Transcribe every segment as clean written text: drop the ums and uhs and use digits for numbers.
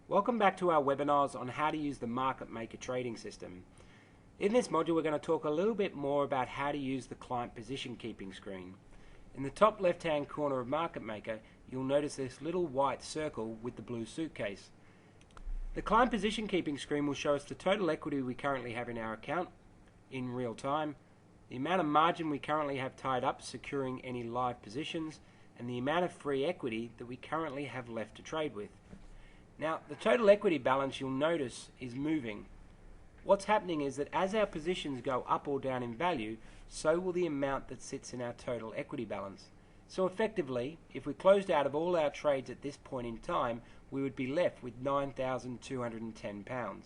Welcome back to our webinars on how to use the Market Maker trading system. In this module we're going to talk a little bit more about how to use the client position keeping screen. In the top left hand corner of Market Maker you'll notice this little white circle with the blue suitcase. The client position keeping screen will show us the total equity we currently have in our account in real time, the amount of margin we currently have tied up securing any live positions, and the amount of free equity that we currently have left to trade with. Now, the total equity balance you'll notice is moving. What's happening is that as our positions go up or down in value, so will the amount that sits in our total equity balance. So effectively, if we closed out of all our trades at this point in time, we would be left with £9,210.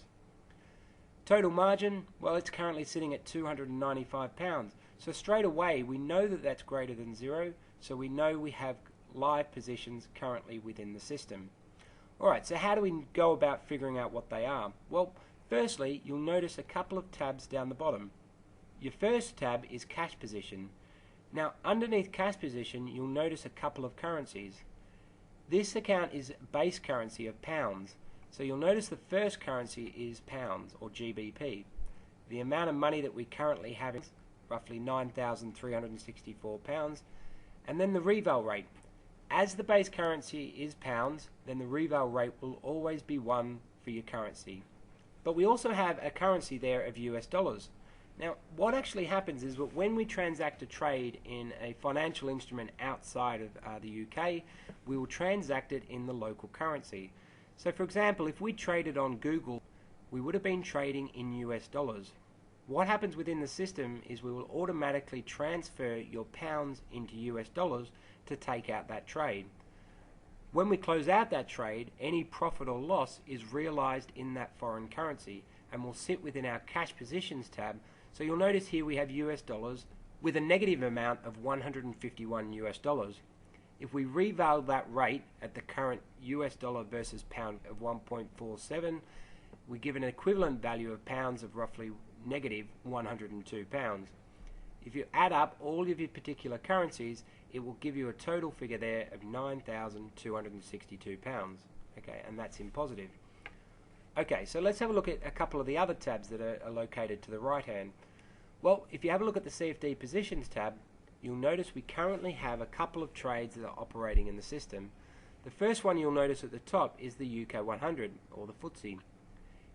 Total margin, well, it's currently sitting at £295. So straight away, we know that that's greater than zero, so we know we have live positions currently within the system. Alright, so how do we go about figuring out what they are? Well, firstly, you'll notice a couple of tabs down the bottom. Your first tab is cash position. Now, underneath cash position, you'll notice a couple of currencies. This account is base currency of pounds. So you'll notice the first currency is pounds, or GBP. The amount of money that we currently have is roughly £9,364. And then the reval rate. As the base currency is pounds, then the reval rate will always be 1 for your currency. But we also have a currency there of US dollars. Now, what actually happens is that when we transact a trade in a financial instrument outside of the UK, we will transact it in the local currency. So for example, if we traded on Google, we would have been trading in US dollars. What happens within the system is we will automatically transfer your pounds into US dollars to take out that trade. When we close out that trade, any profit or loss is realized in that foreign currency and will sit within our cash positions tab. So you'll notice here we have US dollars with a negative amount of 151 US dollars. If we reval that rate at the current US dollar versus pound of 1.47, we give an equivalent value of pounds of roughly negative 102 pounds. If you add up all of your particular currencies, it will give you a total figure there of £9,262. Okay, and that's in positive. Okay, so let's have a look at a couple of the other tabs that are located to the right hand. Well, if you have a look at the CFD positions tab, you'll notice we currently have a couple of trades that are operating in the system. The first one you'll notice at the top is the UK 100, or the FTSE.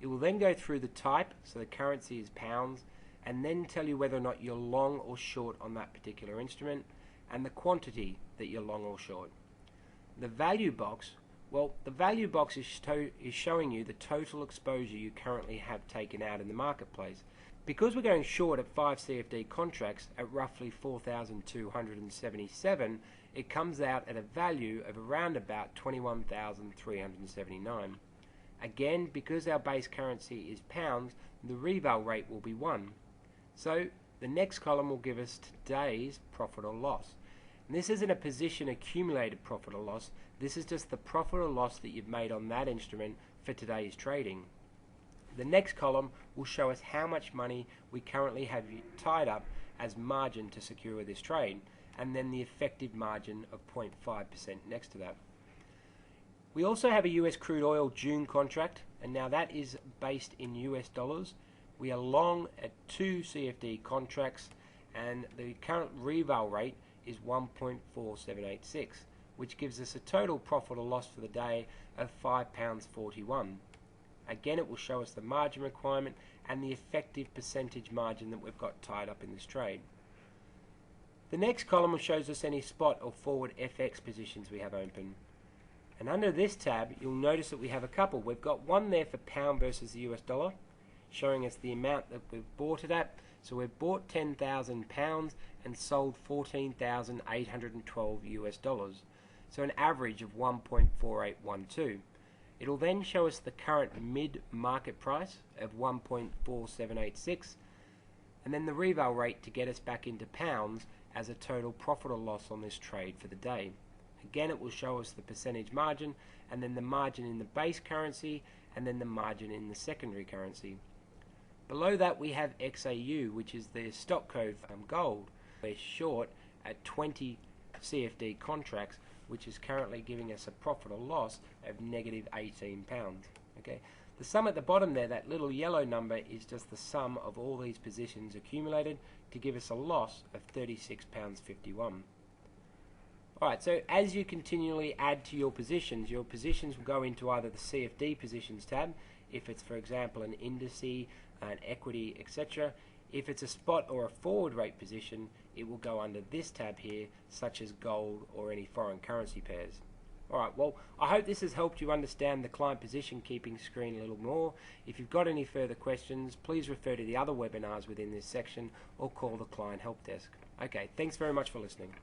It will then go through the type, so the currency is pounds, and then tell you whether or not you're long or short on that particular instrument, and the quantity that you're long or short. The value box, well, the value box is showing you the total exposure you currently have taken out in the marketplace. Because we're going short at 5 CFD contracts at roughly 4,277, it comes out at a value of around about 21,379. Again, because our base currency is pounds, the reval rate will be 1. So the next column will give us today's profit or loss. And this isn't a position accumulated profit or loss, this is just the profit or loss that you've made on that instrument for today's trading. The next column will show us how much money we currently have tied up as margin to secure this trade, and then the effective margin of 0.5% next to that. We also have a US crude oil June contract, and now that is based in US dollars. We are long at 2 CFD contracts, and the current reval rate is 1.4786, which gives us a total profit or loss for the day of £5.41. Again, it will show us the margin requirement and the effective percentage margin that we've got tied up in this trade. The next column shows us any spot or forward FX positions we have open. And under this tab, you'll notice that we have a couple. We've got one there for pound versus the US dollar, showing us the amount that we've bought it at. So we've bought £10,000 and sold 14,812 US dollars. So an average of 1.4812. It'll then show us the current mid-market price of 1.4786, and then the reval rate to get us back into pounds as a total profit or loss on this trade for the day. Again, it will show us the percentage margin, and then the margin in the base currency, and then the margin in the secondary currency. Below that we have XAU, which is the stock code for gold. We're short at 20 CFD contracts which is currently giving us a profit or loss of negative £18. Okay, the sum at the bottom there, that little yellow number, is just the sum of all these positions accumulated to give us a loss of £36.51. Alright, so as you continually add to your positions will go into either the CFD positions tab, if it's for example an indice, an equity, etc. If it's a spot or a forward rate position, it will go under this tab here, such as gold or any foreign currency pairs. Alright, well, I hope this has helped you understand the client position keeping screen a little more. If you've got any further questions, please refer to the other webinars within this section or call the client help desk. Okay, thanks very much for listening.